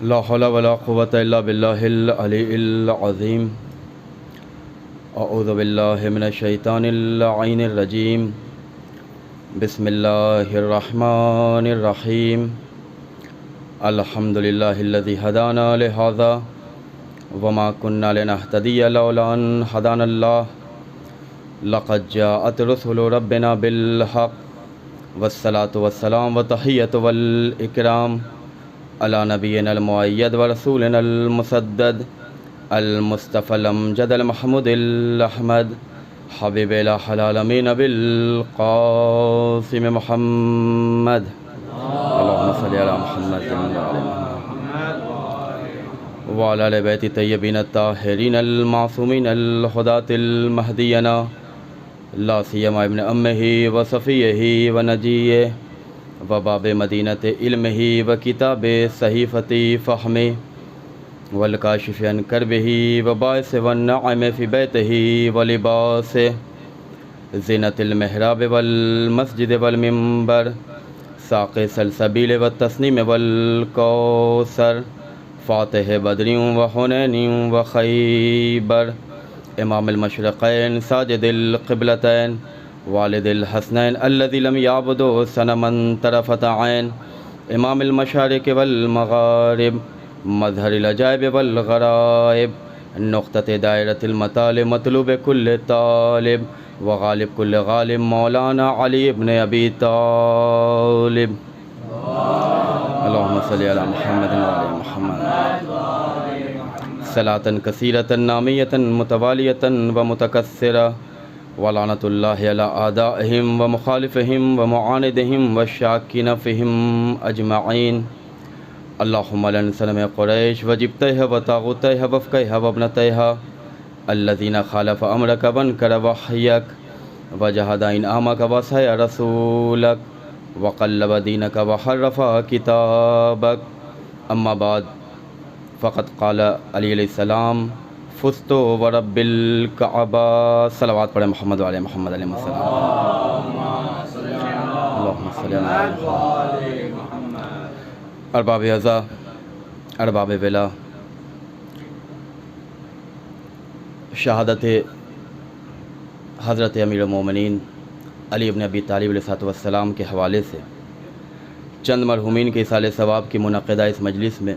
لا حول ولا قوة إلا بالله العلي العظيم. أعوذ بالله من الشيطان اللعين الرجيم. بسم الله الرحمن الرحيم. الحمد لله الذي هدانا لهذا وما كنا لنهتدي لولا أن هدانا الله. لقد جاءت رسل ربنا بالحق والصلاة والسلام والتحية والإكرام على نبينا المؤيد ورسولنا المسدد المصطفى الأمجد المحمود الأحمد حبيب إله العالمين بالقاسم محمد. اللهم صل على محمد وعلى آل بيت الطيبين الطاهرين المعصومين الهداة المهديين لا سيما ابن أمه وصفيه ونجيه وباب مدینۃ علمہ وکتاب صحیفۃ فہمہ والکاشف عن کربہ وباعث والنعم فی بیتہ ولباسہ زینۃ المحراب والمسجد والمنبر ساق سلسبیل والتسنیم والکوثر فاتح بدر وحنین وخیبر امام المشرقین ساجد القبلتین والد الحسنین الذی لم یعبدوا صنما طرفۃ عین امام المشارق والمغارب مظہر العجائب والغرائب نقطۃ دائرۃ المطالب مطلوب کل طالب وغالب کل غالب مولانا علی ابن ابی طالب. اللہم صلی علی محمد وعلی محمد صلاۃ کثیرۃ نامیۃ متوالیۃ ومتکثرہ ولعنۃ اللہ علی اعدائہم ومخالفہم ومعاندہم والشاکین فیہم اجمعین. اللہم لن صنم قریش وجبتہ وطاغوتہ وفقہ وابنتہ الذین خالف امرک وانکر وحیک وجہد انعامک وسعی رسولک وقلب دینک وحرف کتابک. اما بعد فقد قال علی علیہ السلام فزت ورب الکعبہ. صلوات پڑھیں محمد علیہ محمد علیہ السلام. اللہم صلی علی محمد. ارباب عزا ارباب ولا، شہادت حضرت امیر المومنین علی ابن ابی طالب علیہ السلام کے حوالے سے چند مرحومین کے ایصال ثواب کی منعقدہ اس مجلس میں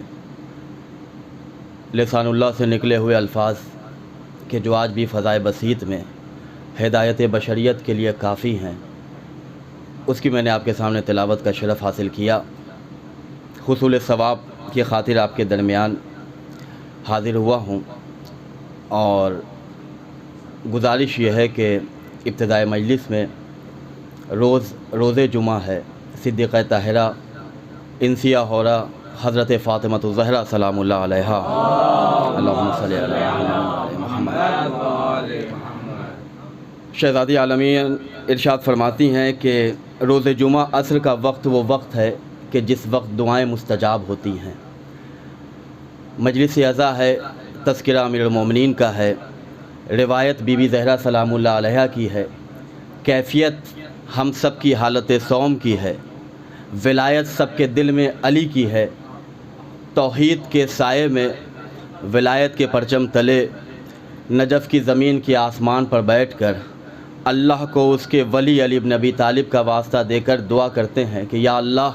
لسان اللہ سے نکلے ہوئے الفاظ کہ جو آج بھی فضائے بسیط میں ہدایت بشریت کے لیے کافی ہیں، اس کی میں نے آپ کے سامنے تلاوت کا شرف حاصل کیا. حصول ثواب کی خاطر آپ کے درمیان حاضر ہوا ہوں، اور گزارش یہ ہے کہ ابتداء مجلس میں روز جمعہ ہے، صدیقہ طاہرہ انسیہ ہورا حضرت فاطمۃ الزہرا سلام اللہ علیہا. اللہم صلی علی محمد. شہزادی عالمین ارشاد فرماتی ہیں کہ روز جمعہ عصر کا وقت وہ وقت ہے کہ جس وقت دعائیں مستجاب ہوتی ہیں. مجلس عزا ہے، تذکرہ امیر المومنین کا ہے، روایت بی بی زہرا سلام اللہ علیہا کی ہے، کیفیت ہم سب کی حالت صوم کی ہے، ولایت سب کے دل میں علی کی ہے. توحید کے سائے میں ولایت کے پرچم تلے نجف کی زمین کی آسمان پر بیٹھ کر اللہ کو اس کے ولی علی ابن ابی طالب کا واسطہ دے کر دعا کرتے ہیں کہ یا اللہ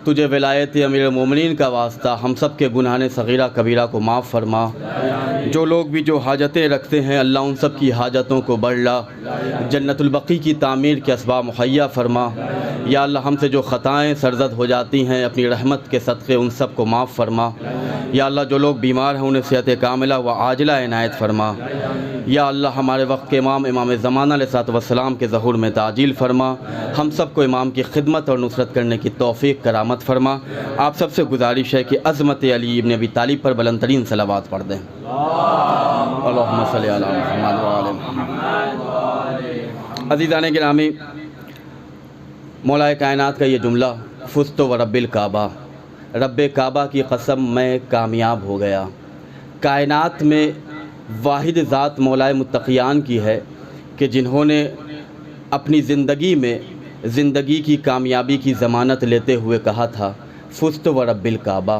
تجھے ولایت امیر المومنین کا واسطہ ہم سب کے گناہ صغیرہ کبیرہ کو معاف فرما. جو لوگ بھی جو حاجتیں رکھتے ہیں اللہ ان سب کی حاجتوں کو بڑھلا، جنت البقیع کی تعمیر کے اسباب مہیا فرما. یا اللہ ہم سے جو خطائیں سرزد ہو جاتی ہیں اپنی رحمت کے صدقے ان سب کو معاف فرما. یا اللہ جو لوگ بیمار ہیں انہیں صحت کاملہ و عاجلہ عنایت فرما. یا اللہ ہمارے وقت کے امام زمانہ علیہ السلام کے ظہور میں تعجیل فرما. ہم سب کو امام کی خدمت اور نصرت کرنے کی توفیق کرامت فرما. آپ سب سے گزارش ہے کہ عظمت علی ابن ابی طالب پر بلند ترین صلوات پڑھ دیں. اللہم صلی علی محمد وعلی محمد. عزیزان گرامی، مولا کائنات کا یہ جملہ فزت ورب الکعبہ، رب کعبہ کی قسم میں کامیاب ہو گیا. کائنات میں واحد ذات مولا متقیان کی ہے کہ جنہوں نے اپنی زندگی میں زندگی کی کامیابی کی ضمانت لیتے ہوئے کہا تھا فزت ورب الکعبہ،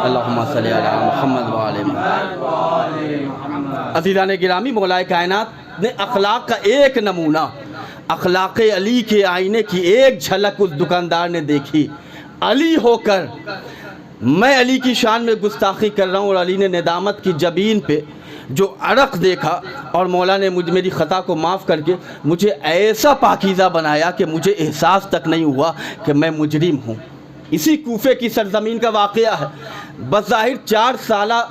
اللہم صلی علی محمد وعلی محمد۔ عزیزان گرامی، مولا کائنات نے اخلاق کا ایک نمونہ، اخلاق علی کے آئینے کی ایک جھلک اس دکاندار نے دیکھی۔ علی ہو کر میں علی کی شان میں گستاخی کر رہا ہوں، اور علی نے ندامت کی جبین پہ جو عرق دیکھا، اور مولا نے میری خطا کو معاف کر کے مجھے ایسا پاکیزہ بنایا کہ مجھے احساس تک نہیں ہوا کہ میں مجرم ہوں۔ اسی کوفے کی سرزمین کا واقعہ ہے۔ بظاہر 4 سالہ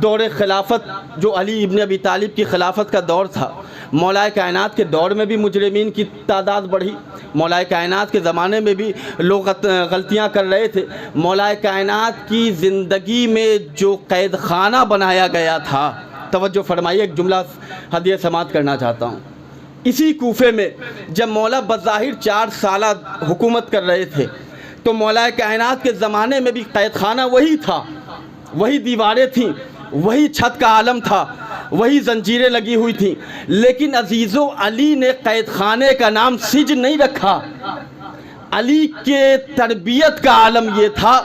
دور خلافت جو علی ابن ابی طالب کی خلافت کا دور تھا، مولا کائنات کے دور میں بھی مجرمین کی تعداد بڑھی، مولا کائنات کے زمانے میں بھی لوگ غلطیاں کر رہے تھے۔ مولا کائنات کی زندگی میں جو قید خانہ بنایا گیا تھا، توجہ فرمائیے، ایک جملہ ہدیہ سماعت کرنا چاہتا ہوں۔ اسی کوفے میں جب مولا بظاہر 4 سالہ حکومت کر رہے تھے، تو مولا کائنات کے زمانے میں بھی قید خانہ وہی تھا، وہی دیواریں تھیں، وہی چھت کا عالم تھا، وہی زنجیریں لگی ہوئی تھیں، لیکن عزیزو علی نے قید خانے کا نام سجن نہیں رکھا۔ علی کے تربیت کا عالم یہ تھا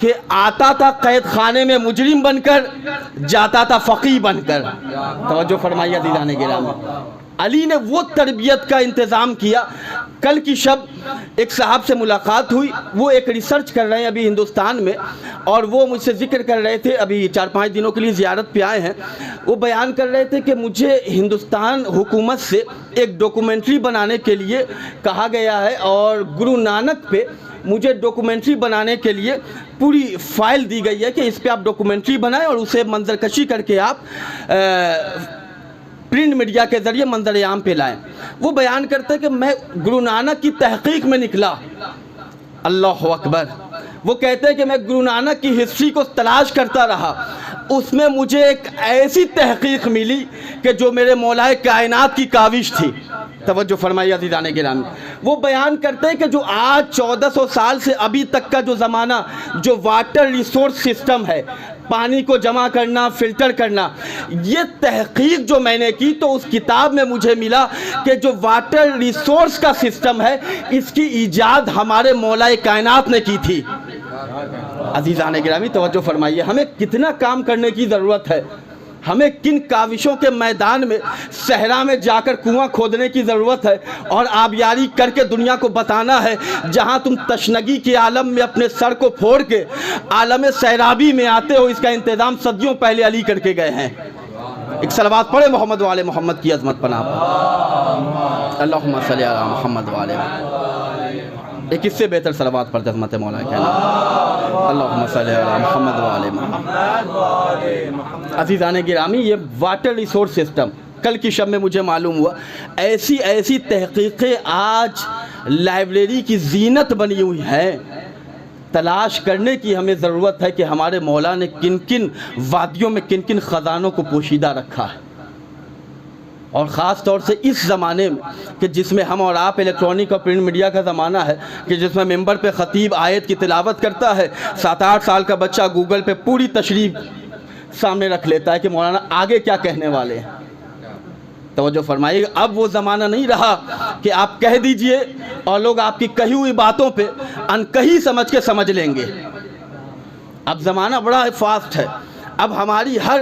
کہ آتا تھا قید خانے میں مجرم بن کر، جاتا تھا فقیہ بن کر۔ توجہ فرمائیے عزیزان گرامی، علی نے وہ تربیت کا انتظام کیا۔ کل کی شب ایک صاحب سے ملاقات ہوئی، وہ ایک ریسرچ کر رہے ہیں ابھی ہندوستان میں، اور وہ مجھ سے ذکر کر رہے تھے، ابھی 4-5 دنوں کے لیے زیارت پہ آئے ہیں۔ وہ بیان کر رہے تھے کہ مجھے ہندوستان حکومت سے ایک ڈاکومنٹری بنانے کے لیے کہا گیا ہے، اور گرو نانک پہ مجھے ڈاکومنٹری بنانے کے لیے پوری فائل دی گئی ہے کہ اس پہ آپ ڈاکومنٹری بنائیں اور اسے منظر کشی کر کے آپ پرنٹ میڈیا کے ذریعے منظر عام پہ لائیں۔ وہ بیان کرتے ہیں کہ میں گرو نانک کی تحقیق میں نکلا، اللہ اکبر۔ وہ کہتے ہیں کہ میں گرو نانک کی ہسٹری کو تلاش کرتا رہا، اس میں مجھے ایک ایسی تحقیق ملی کہ جو میرے مولا کائنات کی کاوش تھی۔ توجہ فرمائیے عزیزان گرامی، وہ بیان کرتے ہیں کہ جو آج 1400 سال سے ابھی تک کا جو زمانہ، جو واٹر ریسورس سسٹم ہے، پانی کو جمع کرنا، فلٹر کرنا، یہ تحقیق جو میں نے کی تو اس کتاب میں مجھے ملا کہ جو واٹر ریسورس کا سسٹم ہے، اس کی ایجاد ہمارے مولا کائنات نے کی تھی۔ عزیزان گرامی توجہ فرمائیے، ہمیں کتنا کام کرنے کی ضرورت ہے، ہمیں کن کاوشوں کے میدان میں، صحرا میں جا کر کنواں کھودنے کی ضرورت ہے، اور آبیاری کر کے دنیا کو بتانا ہے۔ جہاں تم تشنگی کے عالم میں اپنے سر کو پھوڑ کے عالم سیرابی میں آتے ہو، اس کا انتظام صدیوں پہلے علی کر کے گئے ہیں۔ ایک صلوات پڑھے محمد وعلی محمد کی عظمت پناہ پر، اللہم صلی علی محمد وعلی محمد۔ ایک اس سے بہتر صلوات پڑھتے عظمت مولا کائنات، اللہم صلی علی محمد وعلی محمد۔ عزیزان گرامی، یہ واٹر ریسورس سسٹم کل کی شب میں مجھے معلوم ہوا، ایسی تحقیقیں آج لائبریری کی زینت بنی ہوئی ہیں۔ تلاش کرنے کی ہمیں ضرورت ہے کہ ہمارے مولا نے کن کن وادیوں میں کن کن خزانوں کو پوشیدہ رکھا ہے، اور خاص طور سے اس زمانے میں کہ جس میں ہم اور آپ الیکٹرانک اور پرنٹ میڈیا کا زمانہ ہے، کہ جس میں ممبر پہ خطیب آیت کی تلاوت کرتا ہے، 7-8 سال کا بچہ گوگل پہ پوری تشریح سامنے رکھ لیتا ہے کہ مولانا آگے کیا کہنے والے ہیں۔ توجہ فرمائیے، اب وہ زمانہ نہیں رہا کہ آپ کہہ دیجئے اور لوگ آپ کی کہی ہوئی باتوں پہ انکہی سمجھ کے سمجھ لیں گے۔ اب زمانہ بڑا فاسٹ ہے، اب ہماری ہر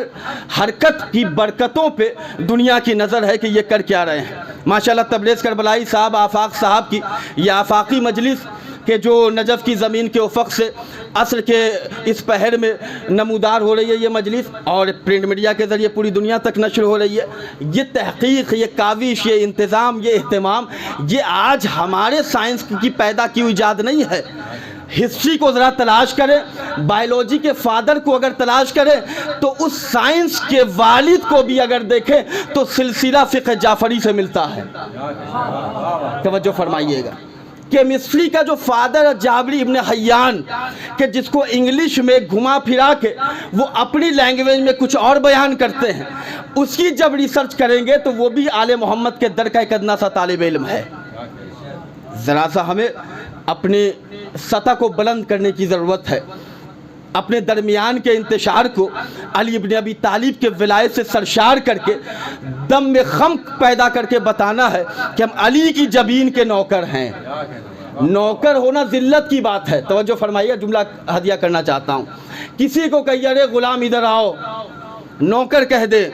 حرکت کی برکتوں پہ دنیا کی نظر ہے کہ یہ کر کیا رہے ہیں۔ ماشاءاللہ تبریز کربلائی صاحب، آفاق صاحب کی یہ آفاقی مجلس کہ جو نجف کی زمین کے افق سے عصر کے اس پہر میں نمودار ہو رہی ہے یہ مجلس، اور پرنٹ میڈیا کے ذریعے پوری دنیا تک نشر ہو رہی ہے، یہ تحقیق، یہ کاوش، یہ انتظام، یہ اہتمام، یہ آج ہمارے سائنس کی پیدا کی ہوئی ایجاد نہیں ہے۔ ہسٹری کو ذرا تلاش کریں، بائیولوجی کے فادر کو اگر تلاش کریں تو اس سائنس کے والد کو بھی اگر دیکھیں تو سلسلہ فقہ جعفری سے ملتا ہے۔ توجہ فرمائیے گا، کیمسٹری کا جو فادر جابری ابن حیان، کہ جس کو انگلش میں گھما پھرا کے وہ اپنی لینگویج میں کچھ اور بیان کرتے ہیں، اس کی جب ریسرچ کریں گے تو وہ بھی آل محمد کے در کا ایک ادنا سا طالب علم ہے۔ ذرا سا ہمیں اپنی سطح کو بلند کرنے کی ضرورت ہے، اپنے درمیان کے انتشار کو علی ابن ابی طالب کے ولایت سے سرشار کر کے دم میں خم پیدا کر کے بتانا ہے کہ ہم علی کی جبین کے نوکر ہیں۔ نوکر ہونا ذلت کی بات ہے۔ توجہ فرمائیے، جملہ ہدیہ کرنا چاہتا ہوں۔ کسی کو کہیے ارے غلام ادھر آؤ، نوکر کہہ دے،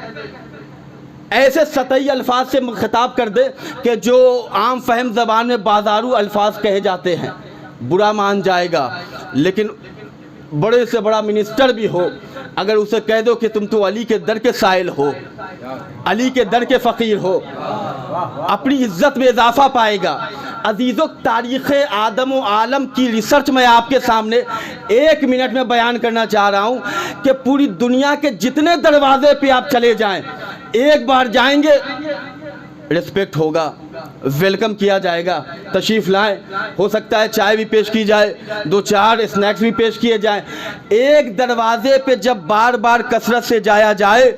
ایسے سطحی الفاظ سے خطاب کر دے کہ جو عام فہم زبان میں بازارو الفاظ کہے جاتے ہیں، برا مان جائے گا۔ لیکن بڑے سے بڑا منسٹر بھی ہو، اگر اسے کہہ دو کہ تم تو علی کے در کے سائل ہو، علی کے در کے فقیر ہو، اپنی عزت میں اضافہ پائے گا۔ عزیزو، تاریخ آدم و عالم کی ریسرچ میں آپ کے سامنے 1 منٹ میں بیان کرنا چاہ رہا ہوں کہ پوری دنیا کے جتنے دروازے پہ آپ چلے جائیں، ایک بار جائیں گے ریسپیکٹ ہوگا، ویلکم کیا جائے گا، تشریف لائیں، ہو سکتا ہے چائے بھی پیش کی جائے، 2-4 اسنیکس بھی پیش کیے جائیں۔ ایک دروازے پہ جب بار بار کثرت سے جایا جائے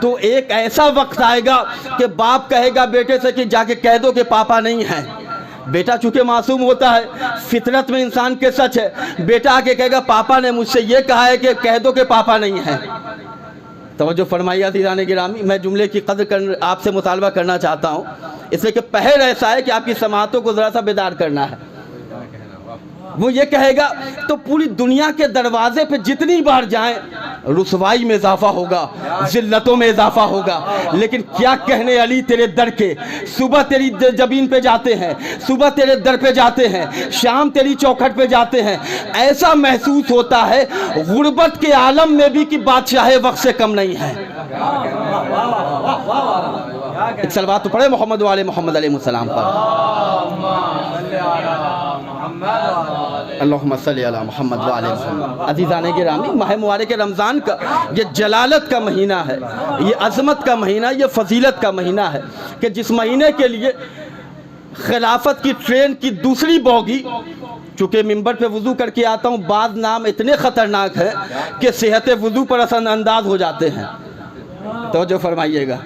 تو ایک ایسا وقت آئے گا کہ باپ کہے گا بیٹے سے کہ جا کے کہہ دو کہ پاپا نہیں ہیں۔ بیٹا چونکہ معصوم ہوتا ہے، فطرت میں انسان کے سچ ہے، بیٹا آ کے کہے گا پاپا نے مجھ سے یہ کہا ہے کہ کہہ دو کہ پاپا نہیں ہیں۔ توجہ فرمائیے عزیزان گرامی، میں جملے کی قدر آپ سے مطالبہ کرنا چاہتا ہوں، اس لیے کہ پہر ایسا ہے کہ آپ کی سماعتوں کو ذرا سا بیدار کرنا ہے۔ وہ یہ کہے گا تو پوری دنیا کے دروازے پہ جتنی بار جائیں رسوائی میں اضافہ ہوگا، ذلتوں میں اضافہ ہوگا۔ لیکن کیا کہنے علی تیرے در کے، صبح تیری جبین پہ جاتے ہیں، صبح تیرے در پہ جاتے ہیں، شام تیری چوکھٹ پہ جاتے ہیں، ایسا محسوس ہوتا ہے غربت کے عالم میں بھی کہ بادشاہ وقت سے کم نہیں ہے۔ ایک صلوات تو پڑھے محمد والے محمد علیہ السلام پر۔ اللہم صلی علی محمد وعلی محمد۔ عزیزان گرامی، ماہ مبارک رمضان کا یہ جلالت کا مہینہ ہے، یہ عظمت کا مہینہ، یہ فضیلت کا مہینہ ہے کہ جس مہینے کے لیے خلافت کی ٹرین کی دوسری بوگی، چونکہ ممبر پہ وضو کر کے آتا ہوں، بعض نام اتنے خطرناک ہیں کہ صحت وضو پر اثر انداز ہو جاتے ہیں، توجہ فرمائیے گا۔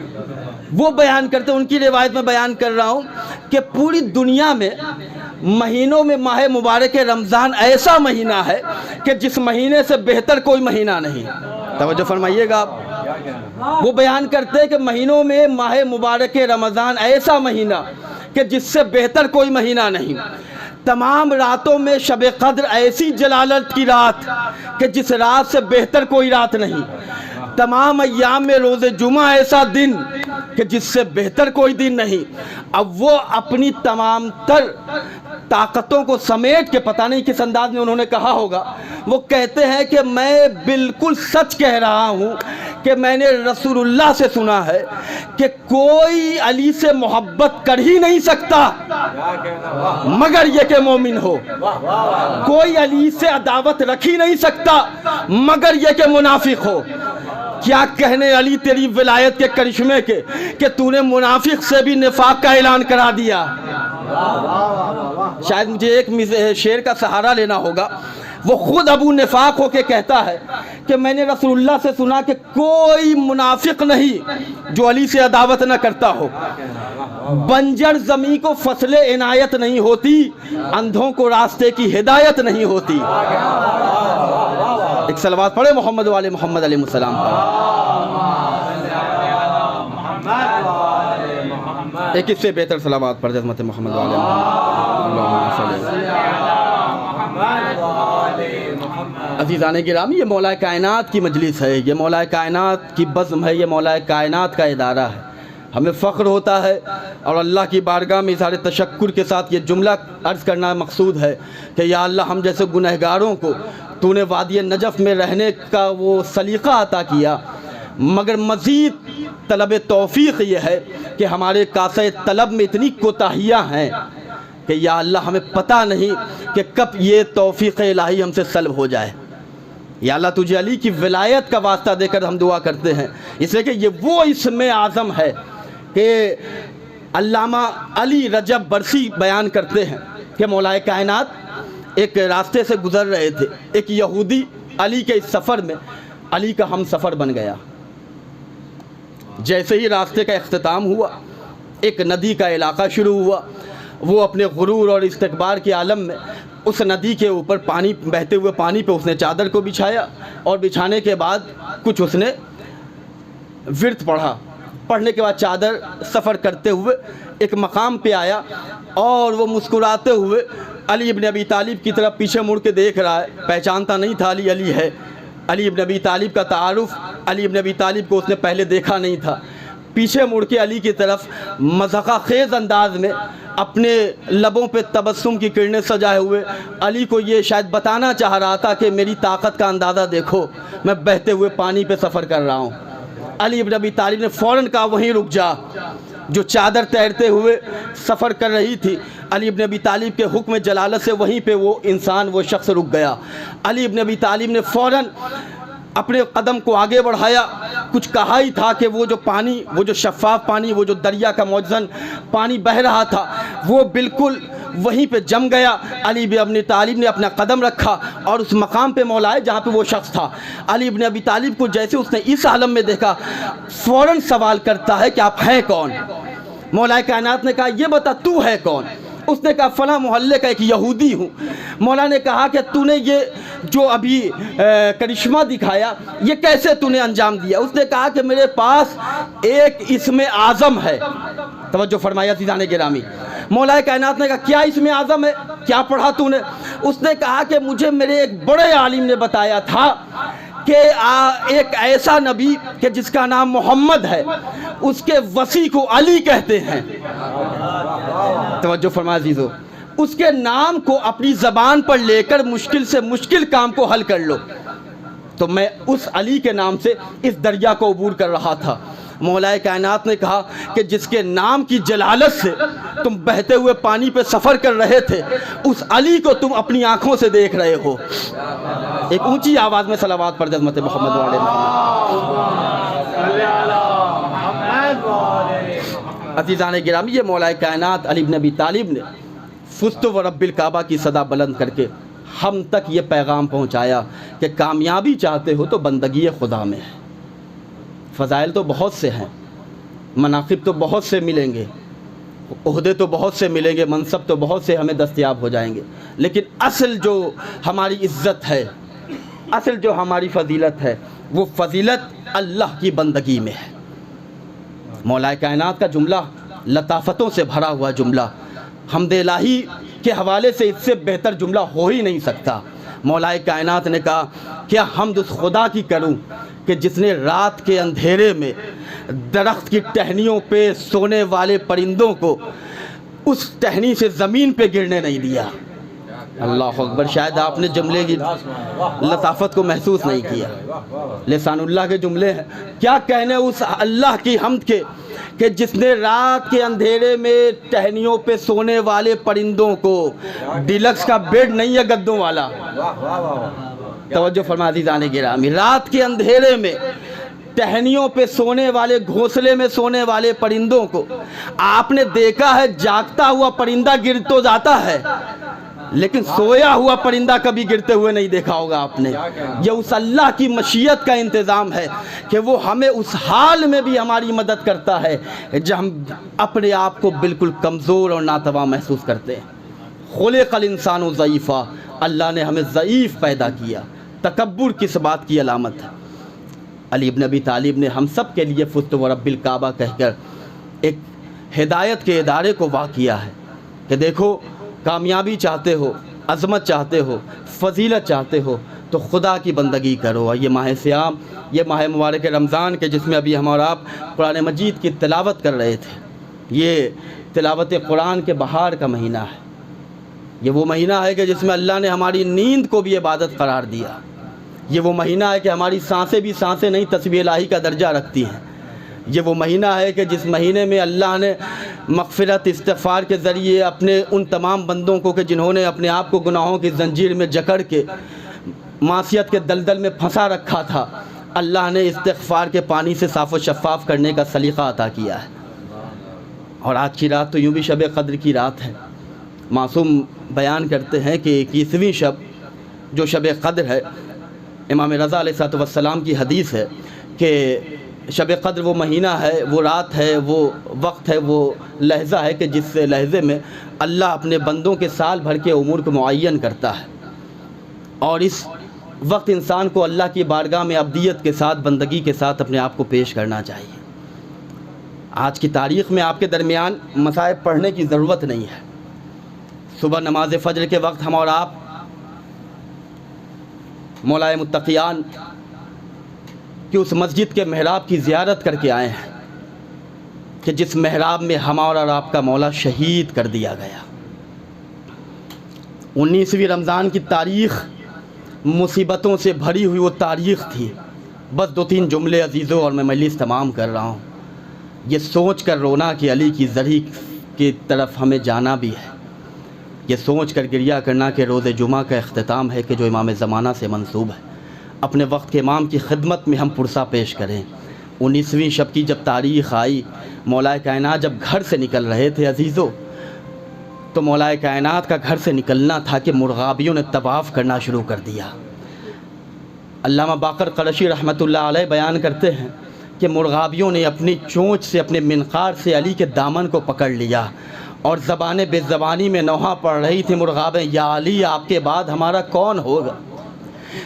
وہ بیان کرتے ہیں، ان کی روایت میں بیان کر رہا ہوں کہ پوری دنیا میں مہینوں میں ماہ مبارک رمضان ایسا مہینہ ہے کہ جس مہینے سے بہتر کوئی مہینہ نہیں۔ توجہ فرمائیے گا آپ۔ وہ بیان کرتے ہیں کہ مہینوں میں ماہ مبارک رمضان ایسا مہینہ کہ جس سے بہتر کوئی مہینہ نہیں۔ تمام راتوں میں شب قدر ایسی جلالت کی رات کہ جس رات سے بہتر کوئی رات نہیں۔ تمام ایام میں روز جمعہ ایسا دن کہ جس سے بہتر کوئی دن نہیں۔ اب وہ اپنی تمام تر طاقتوں کو سمیٹ کے، پتہ نہیں کس انداز میں انہوں نے کہا ہوگا، وہ کہتے ہیں کہ میں بالکل سچ کہہ رہا ہوں کہ میں نے رسول اللہ سے سنا ہے کہ کوئی علی سے محبت کر ہی نہیں سکتا مگر یہ کہ مومن ہو، کوئی علی سے عداوت رکھ ہی نہیں سکتا مگر یہ کہ منافق ہو۔ کیا کہنے علی تیری ولایت کے کرشمے کے کہ تو نے منافق سے بھی نفاق کا اعلان کرا دیا۔ شاید مجھے ایک شعر کا سہارا لینا ہوگا، وہ خود ابو نفاق ہو کے کہتا ہے کہ میں نے رسول اللہ سے سنا کہ کوئی منافق نہیں جو علی سے عداوت نہ کرتا ہو۔ بنجر زمین کو فصل عنایت نہیں ہوتی، اندھوں کو راستے کی ہدایت نہیں ہوتی۔ ایک صلوات پڑھے محمد والے محمد علیہ السلام پر۔ ایک اس سے بہتر صلوات پڑھ عظمت محمد والے محمد۔ عزیزان گرامی، یہ مولا کائنات کی مجلس ہے، یہ مولا کائنات کی بزم ہے، یہ مولا کائنات کا ادارہ ہے۔ ہمیں فخر ہوتا ہے اور اللہ کی بارگاہ میں اظہار تشکر کے ساتھ یہ جملہ عرض کرنا مقصود ہے کہ یا اللہ، ہم جیسے گنہگاروں کو تو نے وادی نجف میں رہنے کا وہ سلیقہ عطا کیا، مگر مزید طلب توفیق یہ ہے کہ ہمارے کاسہ طلب میں اتنی کوتاہیاں ہیں کہ یا اللہ ہمیں پتہ نہیں کہ کب یہ توفیق الہی ہم سے سلب ہو جائے۔ یا اللہ تجھے علی کی ولایت کا واسطہ دے کر ہم دعا کرتے ہیں، اس لیے کہ یہ وہ اسم اعظم ہے کہ علامہ علی رجب برسی بیان کرتے ہیں کہ مولا کائنات ایک راستے سے گزر رہے تھے، ایک یہودی علی کے اس سفر میں علی کا ہم سفر بن گیا۔ جیسے ہی راستے کا اختتام ہوا، ایک ندی کا علاقہ شروع ہوا، وہ اپنے غرور اور استکبار کے عالم میں اس ندی کے اوپر پانی، بہتے ہوئے پانی پہ اس نے چادر کو بچھایا، اور بچھانے کے بعد کچھ اس نے ورد پڑھا، پڑھنے کے بعد چادر سفر کرتے ہوئے ایک مقام پہ آیا اور وہ مسکراتے ہوئے علی ابن ابی طالب کی طرف پیچھے مڑ کے دیکھ رہا ہے. پہچانتا نہیں تھا علی علی ہے. علی ابن ابی طالب کا تعارف علی ابن ابی طالب کو اس نے پہلے دیکھا نہیں تھا. پیچھے مڑ کے علی کی طرف مضحکہ خیز انداز میں اپنے لبوں پہ تبسم کی کرنیں سجائے ہوئے علی کو یہ شاید بتانا چاہ رہا تھا کہ میری طاقت کا اندازہ دیکھو، میں بہتے ہوئے پانی پہ سفر کر رہا ہوں. علی ابن ابی طالب نے فوراً کہا وہیں رک جا. جو چادر تیرتے ہوئے سفر کر رہی تھی، علی ابن ابی طالب کے حکم جلالت سے وہیں پہ وہ انسان، وہ شخص رک گیا. علی ابن ابی طالب نے فوراً اپنے قدم کو آگے بڑھایا. کچھ کہا ہی تھا کہ وہ جو پانی، وہ جو شفاف پانی، وہ جو دریا کا موجزن پانی بہہ رہا تھا، وہ بالکل وہیں پہ جم گیا. علی ابن ابی طالب نے اپنا قدم رکھا اور اس مقام پہ مولائے جہاں پہ وہ شخص تھا. علی ابن ابی طالب کو جیسے اس نے اس عالم میں دیکھا، فوراً سوال کرتا ہے کہ آپ ہیں کون؟ مولائے کائنات نے کہا یہ بتا تو ہے کون؟ اس نے کہا فلاں محلے کا ایک یہودی ہوں. مولا نے کہا کہ تو نے یہ جو ابھی کرشمہ دکھایا یہ کیسے تو نے انجام دیا؟ اس نے کہا کہ میرے پاس ایک اسم اعظم ہے. توجہ فرمایا عزیزان گرامی. مولا کائنات نے کہا کیا اسم اعظم ہے؟ کیا پڑھا تو نے؟ اس نے کہا کہ مجھے میرے ایک بڑے عالم نے بتایا تھا کہ ایک ایسا نبی کہ جس کا نام محمد ہے، اس کے وصی کو علی کہتے ہیں. توجہ فرمائے عزیزو، اس کے نام کو اپنی زبان پر لے کر مشکل سے مشکل کام کو حل کر لو. تو میں اس علی کے نام سے اس دریا کو عبور کر رہا تھا. مولا کائنات نے کہا کہ جس کے نام کی جلالت سے تم بہتے ہوئے پانی پہ سفر کر رہے تھے، اس علی کو تم اپنی آنکھوں سے دیکھ رہے ہو. ایک اونچی آواز میں صلوات پڑھ عظمت محمد والے عزیزان گرامی. یہ مولا کائنات علی بن ابی طالب نے فزت و رب الکعبہ کی صدا بلند کر کے ہم تک یہ پیغام پہنچایا کہ کامیابی چاہتے ہو تو بندگی خدا میں ہے. فضائل تو بہت سے ہیں، مناقب تو بہت سے ملیں گے، عہدے تو بہت سے ملیں گے، منصب تو بہت سے ہمیں دستیاب ہو جائیں گے، لیکن اصل جو ہماری عزت ہے، اصل جو ہماری فضیلت ہے، وہ فضیلت اللہ کی بندگی میں ہے. مولا کائنات کا جملہ لطافتوں سے بھرا ہوا جملہ، حمد الہی کے حوالے سے اس سے بہتر جملہ ہو ہی نہیں سکتا. مولا کائنات نے کہا کیا حمد اس خدا کی کروں کہ جس نے رات کے اندھیرے میں درخت کی ٹہنیوں پہ سونے والے پرندوں کو اس ٹہنی سے زمین پہ گرنے نہیں دیا. اللہ اکبر. شاید آپ نے جملے کی لطافت کو محسوس نہیں کیا. لسان اللہ کے جملے ہیں. کیا کہنے اس اللہ کی حمد کے کہ جس نے رات کے اندھیرے میں ٹہنیوں پہ سونے والے پرندوں کو، ڈیلکس کا بیڈ نہیں ہے گدوں والا، توجہ فرما عزیزان گرامی، رات کے اندھیرے میں ٹہنیوں پہ سونے والے، گھونسلے میں سونے والے پرندوں کو آپ نے دیکھا ہے جاگتا ہوا پرندہ گر تو جاتا ہے، لیکن سویا ہوا پرندہ کبھی گرتے ہوئے نہیں دیکھا ہوگا آپ نے. یہ اس اللہ کی مشیت کا انتظام ہے کہ وہ ہمیں اس حال میں بھی ہماری مدد کرتا ہے جب ہم اپنے آپ کو بالکل کمزور اور ناتواں محسوس کرتے ہیں. خلق الانسان ضعیفا، اللہ نے ہمیں ضعیف پیدا کیا. تکبر کس بات کی علامت ہے؟ علی ابن ابی طالب نے ہم سب کے لیے فزت و رب الکعبہ کہہ کر ایک ہدایت کے ادارے کو واقع کیا ہے کہ دیکھو کامیابی چاہتے ہو، عظمت چاہتے ہو، فضیلت چاہتے ہو تو خدا کی بندگی کرو. یہ ماہ صیام، یہ ماہ مبارک رمضان کے جس میں ابھی ہم اور آپ قرآن مجید کی تلاوت کر رہے تھے، یہ تلاوت قرآن کے بہار کا مہینہ ہے. یہ وہ مہینہ ہے کہ جس میں اللہ نے ہماری نیند کو بھی عبادت قرار دیا. یہ وہ مہینہ ہے کہ ہماری سانسیں بھی سانسیں نہیں تسبیح الہی کا درجہ رکھتی ہیں. یہ وہ مہینہ ہے کہ جس مہینے میں اللہ نے مغفرت استغفار کے ذریعے اپنے ان تمام بندوں کو کہ جنہوں نے اپنے آپ کو گناہوں کی زنجیر میں جکڑ کے معصیت کے دلدل میں پھنسا رکھا تھا، اللہ نے استغفار کے پانی سے صاف و شفاف کرنے کا سلیقہ عطا کیا ہے. اور آج کی رات تو یوں بھی شب قدر کی رات ہے. معصوم بیان کرتے ہیں کہ 21ویں شب جو شب قدر ہے، امام رضا علیہ السلام کی حدیث ہے کہ شب قدر وہ مہینہ ہے، وہ رات ہے، وہ وقت ہے، وہ لحظہ ہے کہ جس لحظے میں اللہ اپنے بندوں کے سال بھر کے امور کو معین کرتا ہے. اور اس وقت انسان کو اللہ کی بارگاہ میں عبدیت کے ساتھ، بندگی کے ساتھ اپنے آپ کو پیش کرنا چاہیے. آج کی تاریخ میں آپ کے درمیان مصائب پڑھنے کی ضرورت نہیں ہے. صبح نماز فجر کے وقت ہم اور آپ مولائے متقیان کہ اس مسجد کے محراب کی زیارت کر کے آئے ہیں کہ جس محراب میں ہمارا اور آپ کا مولا شہید کر دیا گیا. 19ویں رمضان کی تاریخ مصیبتوں سے بھری ہوئی وہ تاریخ تھی. بس 2-3 جملے عزیزوں اور میں مجلس تمام کر رہا ہوں. یہ سوچ کر رونا کہ علی کی زرعی کی طرف ہمیں جانا بھی ہے. یہ سوچ کر گریہ کرنا کہ روز جمعہ کا اختتام ہے کہ جو امام زمانہ سے منسوب ہے. اپنے وقت کے امام کی خدمت میں ہم پرسہ پیش کریں. 19ویں شب کی جب تاریخ آئی، مولا کائنات جب گھر سے نکل رہے تھے عزیزوں، تو مولا کائنات کا گھر سے نکلنا تھا کہ مرغابیوں نے طواف کرنا شروع کر دیا. علامہ باقر قرشی رحمۃ اللہ علیہ بیان کرتے ہیں کہ مرغابیوں نے اپنی چونچ سے، اپنے منقار سے علی کے دامن کو پکڑ لیا اور زبان بے زبانی میں نوحہ پڑھ رہی تھی مرغابیں، یا علی آپ کے بعد ہمارا کون ہوگا،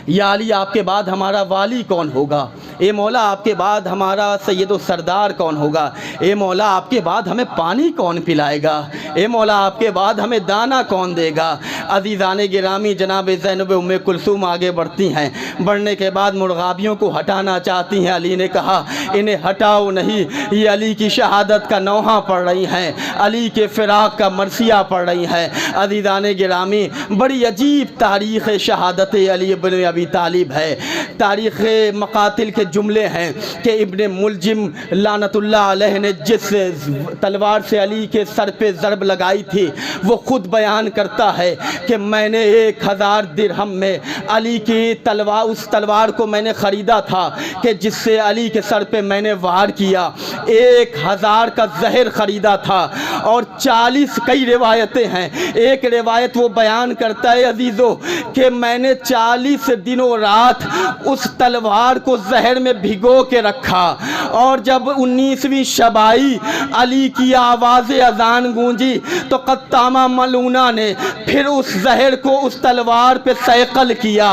یا علی آپ کے بعد ہمارا والی کون ہوگا، اے مولا آپ کے بعد ہمارا سید و سردار کون ہوگا، اے مولا آپ کے بعد ہمیں پانی کون پلائے گا، اے مولا آپ کے بعد ہمیں دانہ کون دے گا. عزیزان گرامی، جناب زینب ام کلثوم آگے بڑھتی ہیں. بڑھنے کے بعد مرغابیوں کو ہٹانا چاہتی ہیں. علی نے کہا انہیں ہٹاؤ نہیں، یہ علی کی شہادت کا نوحہ پڑھ رہی ہیں، علی کے فراق کا مرثیہ پڑھ رہی ہیں. عزیزان گرامی، بڑی عجیب تاریخ شہادت علی ابن ابی طالب ہے. تاریخ مقاتل کے جملے ہیں کہ ابن ملجم لعنت اللہ علیہ نے جس تلوار سے علی کے سر پہ ضرب لگائی تھی، وہ خود بیان کرتا ہے کہ میں نے 1000 درہم میں علی کی تلوار، اس تلوار کو میں نے خریدا تھا کہ جس سے علی کے سر پہ میں نے وار کیا. 1000 کا زہر خریدا تھا اور 40، کئی روایتیں ہیں. ایک روایت وہ بیان کرتا ہے عزیزو کہ میں نے 40 دنوں رات اس تلوار کو زہر میں بھگو کے رکھا، اور جب 19ویں شب آئی، علی کی آواز اذان گونجی تو قطامہ ملونہ نے پھر اس زہر کو اس تلوار پہ سیقل کیا.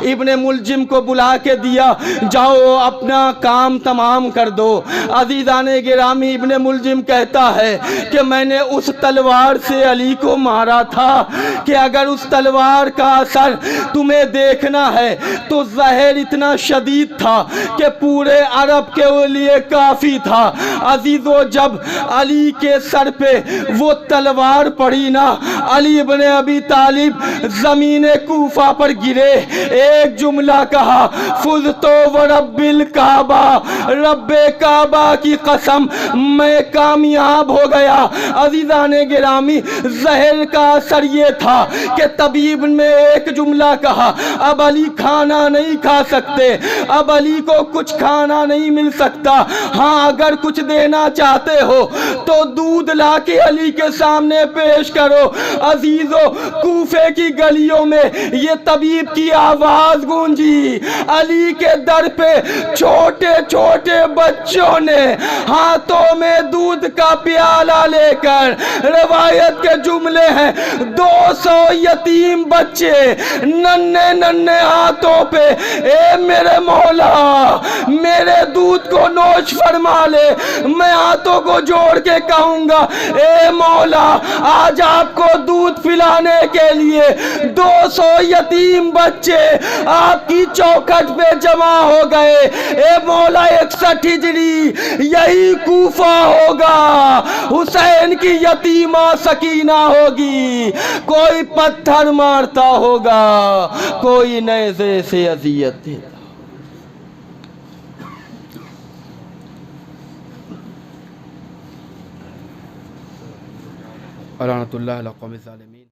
ابن ملجم کو بلا کے دیا، جاؤ اپنا کام تمام کر دو. عزیزان گرامی، ابن ملجم کہتا ہے کہ میں نے اس تلوار سے علی کو مارا تھا کہ اگر اس تلوار کا اثر تمہیں دیکھنا ہے تو زہر اتنا شدید تھا کہ پورے عرب کے لیے کافی تھا. عزیزو، جب علی کے سر پہ وہ تلوار پڑی نا، علی ابن ابی طالب زمین کوفہ پر گرے. ایک جملہ کہا، فزتو ورب الکعبہ، رب کعبہ کی قسم میں کامیاب ہو گیا. عزیزان گرامی، زہر کا اثر یہ تھا کہ طبیب نے ایک جملہ کہا، اب علی کھانا نہیں کھا سکتے، اب علی کو کچھ کھانا نہیں مل سکتا. ہاں، اگر کچھ دینا چاہتے ہو تو دودھ لا کے علی کے سامنے پیش کرو. عزیزو، کوفے کی گلیوں میں یہ طبیب کی آواز گونجی. علی کے در پہ چھوٹے چھوٹے بچوں نے ہاتھوں میں دودھ کا پیالہ لے کر، روایت کے جملے ہیں 200 یتیم بچے ننھے ننھے ہاتھوں پہ، اے میرے مولا میرے دودھ کو نوش فرما لے. میں ہاتھوں کو جوڑ کے کہوں گا، اے مولا آج آپ کو دودھ پلانے کے لیے 200 یتیم بچے آپ کی چوکھٹ پہ جمع ہو گئے. اے مولا 61 ہجری یہی کوفہ ہوگا، حسین کی یتیمہ سکینہ ہوگی. کوئی پتھر مارتا ہوگا، کوئی نیزے سے اذیت دیتا. لعنت اللہ علی القوم الظالمین.